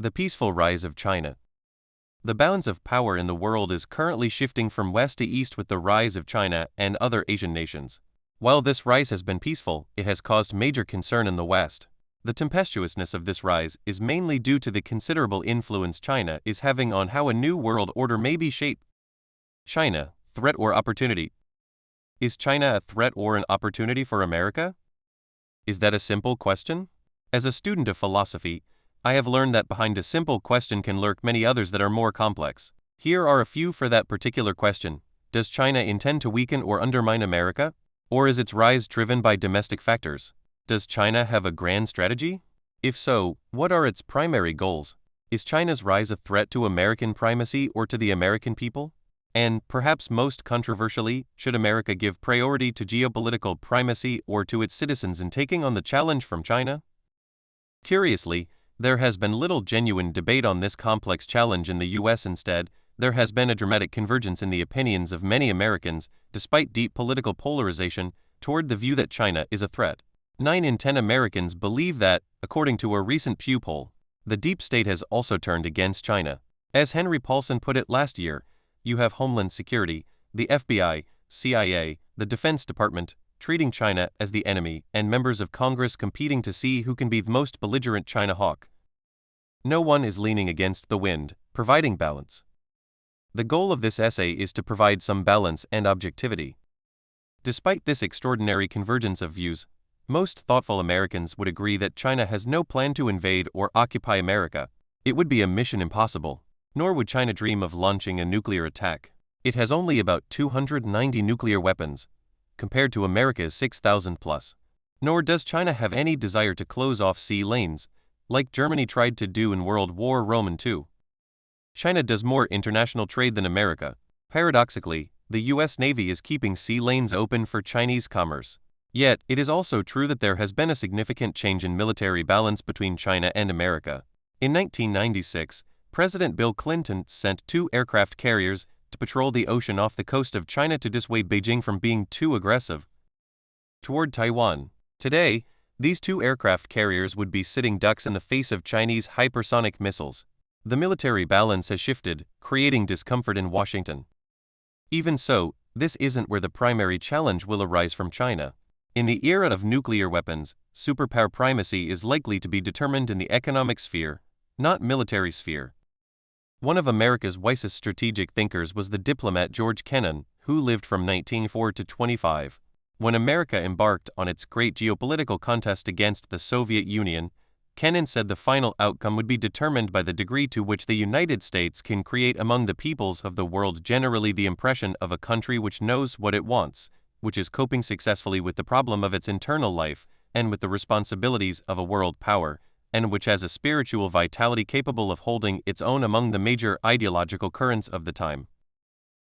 The peaceful rise of China. The balance of power in the world is currently shifting from west to east with the rise of China and other Asian nations. While this rise has been peaceful, it has caused major concern in the West. The tempestuousness of this rise is mainly due to the considerable influence China is having on how a new world order may be shaped. China, threat or opportunity? Is China a threat or an opportunity for America? Is that a simple question? As a student of philosophy, I have learned that behind a simple question can lurk many others that are more complex. Here are a few for that particular question. Does China intend to weaken or undermine America? Or is its rise driven by domestic factors? Does China have a grand strategy? If so, what are its primary goals? Is China's rise a threat to American primacy or to the American people? And, perhaps most controversially, should America give priority to geopolitical primacy or to its citizens in taking on the challenge from China? Curiously, there has been little genuine debate on this complex challenge in the US. Instead, there has been a dramatic convergence in the opinions of many Americans, despite deep political polarization, toward the view that China is a threat. 9 in 10 Americans believe that, according to a recent Pew poll, the deep state has also turned against China. As Henry Paulson put it last year, you have Homeland Security, the FBI, CIA, the Defense Department, treating China as the enemy, and members of Congress competing to see who can be the most belligerent China hawk. No one is leaning against the wind, providing balance. The goal of this essay is to provide some balance and objectivity. Despite this extraordinary convergence of views, most thoughtful Americans would agree that China has no plan to invade or occupy America. It would be a mission impossible. Nor would China dream of launching a nuclear attack. It has only about 290 nuclear weapons, compared to America's 6,000 plus. Nor does China have any desire to close off sea lanes, like Germany tried to do in World War II. China does more international trade than America. Paradoxically, the US Navy is keeping sea lanes open for Chinese commerce. Yet, it is also true that there has been a significant change in military balance between China and America. In 1996, President Bill Clinton sent 2 aircraft carriers to patrol the ocean off the coast of China to dissuade Beijing from being too aggressive toward Taiwan. Today, these 2 aircraft carriers would be sitting ducks in the face of Chinese hypersonic missiles. The military balance has shifted, creating discomfort in Washington. Even so, this isn't where the primary challenge will arise from China. In the era of nuclear weapons, superpower primacy is likely to be determined in the economic sphere, not military sphere. One of America's wisest strategic thinkers was the diplomat George Kennan, who lived from 1904 to 25. When America embarked on its great geopolitical contest against the Soviet Union, Kennan said the final outcome would be determined by the degree to which the United States can create among the peoples of the world generally the impression of a country which knows what it wants, which is coping successfully with the problem of its internal life and with the responsibilities of a world power, and which has a spiritual vitality capable of holding its own among the major ideological currents of the time.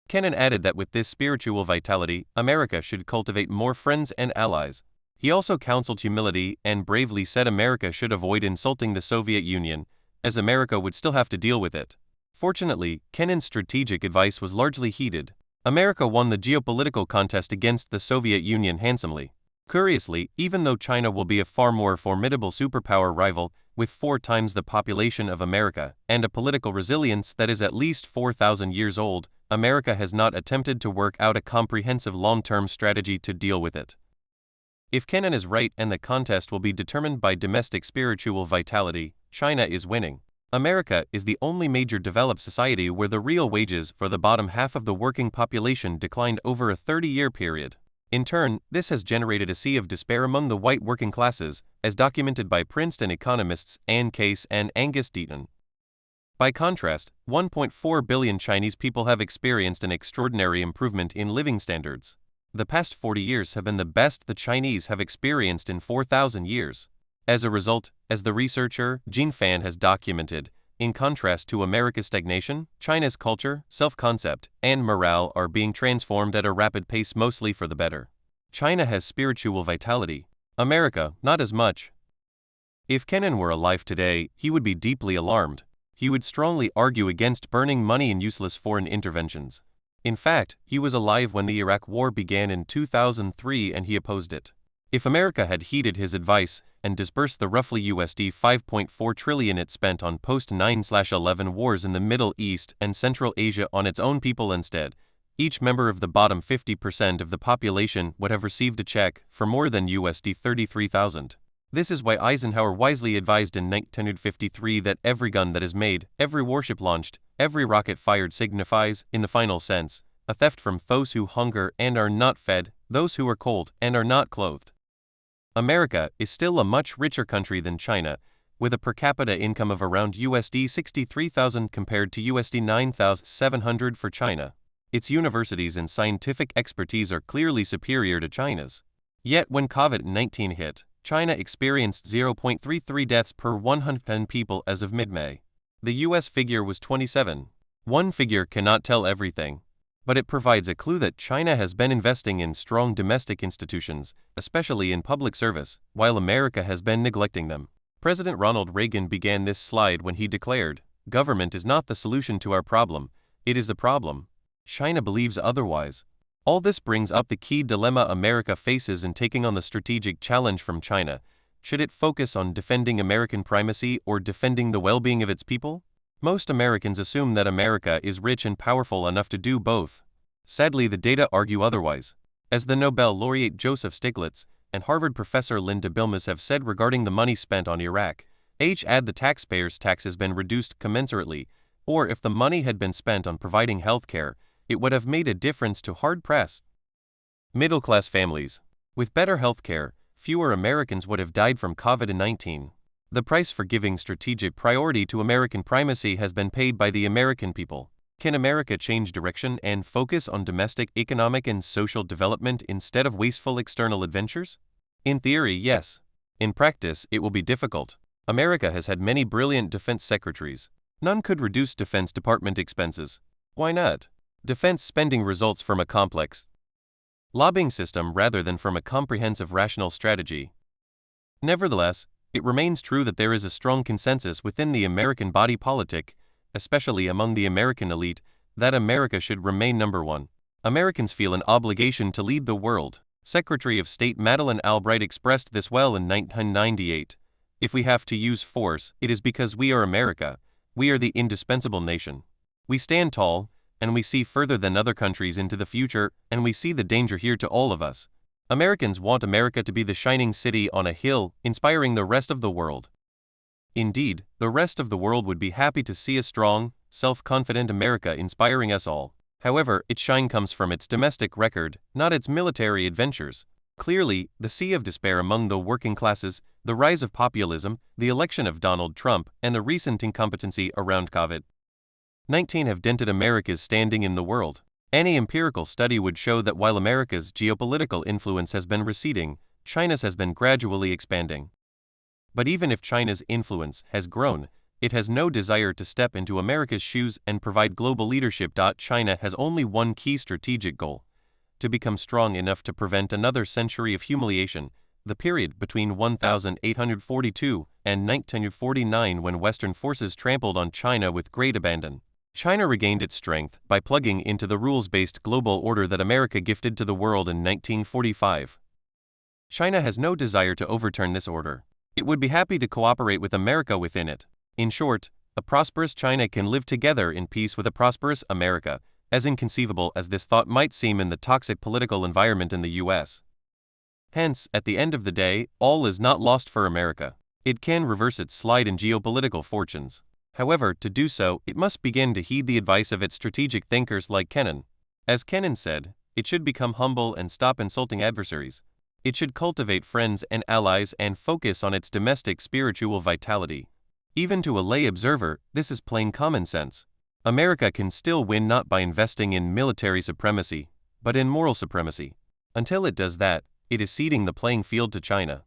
Kennan added that with this spiritual vitality, America should cultivate more friends and allies. He also counseled humility and bravely said America should avoid insulting the Soviet Union, as America would still have to deal with it. Fortunately, Kennan's strategic advice was largely heeded. America won the geopolitical contest against the Soviet Union handsomely. Curiously, even though China will be a far more formidable superpower rival, with 4 times the population of America, and a political resilience that is at least 4,000 years old, America has not attempted to work out a comprehensive long-term strategy to deal with it. If Kennan is right and the contest will be determined by domestic spiritual vitality, China is winning. America is the only major developed society where the real wages for the bottom half of the working population declined over a 30-year period. In turn, this has generated a sea of despair among the white working classes, as documented by Princeton economists Ann Case and Angus Deaton. By contrast, 1.4 billion Chinese people have experienced an extraordinary improvement in living standards. The past 40 years have been the best the Chinese have experienced in 4,000 years. As a result, as the researcher Jean Fan has documented, in contrast to America's stagnation, China's culture, self-concept, and morale are being transformed at a rapid pace, mostly for the better. China has spiritual vitality. America, not as much. If Kennan were alive today, he would be deeply alarmed. He would strongly argue against burning money in useless foreign interventions. In fact, he was alive when the Iraq War began in 2003 and he opposed it. If America had heeded his advice and disbursed the roughly USD 5.4 trillion it spent on post-9/11 wars in the Middle East and Central Asia on its own people instead, each member of the bottom 50% of the population would have received a check for more than USD 33,000. This is why Eisenhower wisely advised in 1953 that every gun that is made, every warship launched, every rocket fired signifies, in the final sense, a theft from those who hunger and are not fed, those who are cold and are not clothed. America is still a much richer country than China, with a per capita income of around USD 63,000 compared to USD 9,700 for China. Its universities and scientific expertise are clearly superior to China's. Yet when COVID-19 hit, China experienced 0.33 deaths per 110 people as of mid-May. The US figure was 27. One figure cannot tell everything, but it provides a clue that China has been investing in strong domestic institutions, especially in public service, while America has been neglecting them. President Ronald Reagan began this slide when he declared, "Government is not the solution to our problem, it is the problem." China believes otherwise. All this brings up the key dilemma America faces in taking on the strategic challenge from China. Should it focus on defending American primacy or defending the well-being of its people? Most Americans assume that America is rich and powerful enough to do both. Sadly, the data argue otherwise. As the Nobel laureate Joseph Stiglitz and Harvard professor Linda Bilmes have said regarding the money spent on Iraq, had the taxpayers' taxes been reduced commensurately, or if the money had been spent on providing health care, it would have made a difference to hard-pressed middle-class families. With better health care, fewer Americans would have died from COVID-19. The price for giving strategic priority to American primacy has been paid by the American people. Can America change direction and focus on domestic economic and social development instead of wasteful external adventures? In theory, yes. In practice, it will be difficult. America has had many brilliant defense secretaries. None could reduce Defense Department expenses. Why not? Defense spending results from a complex lobbying system rather than from a comprehensive rational strategy. Nevertheless, it remains true that there is a strong consensus within the American body politic, especially among the American elite, that America should remain number one. Americans feel an obligation to lead the world. Secretary of State Madeleine Albright expressed this well in 1998. If we have to use force, it is because we are America. We are the indispensable nation. We stand tall, and we see further than other countries into the future, and we see the danger here to all of us. Americans want America to be the shining city on a hill, inspiring the rest of the world. Indeed, the rest of the world would be happy to see a strong, self-confident America inspiring us all. However, its shine comes from its domestic record, not its military adventures. Clearly, the sea of despair among the working classes, the rise of populism, the election of Donald Trump, and the recent incompetency around COVID-19 have dented America's standing in the world. Any empirical study would show that while America's geopolitical influence has been receding, China's has been gradually expanding. But even if China's influence has grown, it has no desire to step into America's shoes and provide global leadership. China has only one key strategic goal: to become strong enough to prevent another century of humiliation, the period between 1842 and 1949 when Western forces trampled on China with great abandon. China regained its strength by plugging into the rules-based global order that America gifted to the world in 1945. China has no desire to overturn this order. It would be happy to cooperate with America within it. In short, a prosperous China can live together in peace with a prosperous America, as inconceivable as this thought might seem in the toxic political environment in the US. Hence, at the end of the day, all is not lost for America. It can reverse its slide in geopolitical fortunes. However, to do so, it must begin to heed the advice of its strategic thinkers like Kennan. As Kennan said, it should become humble and stop insulting adversaries. It should cultivate friends and allies and focus on its domestic spiritual vitality. Even to a lay observer, this is plain common sense. America can still win not by investing in military supremacy, but in moral supremacy. Until it does that, it is ceding the playing field to China.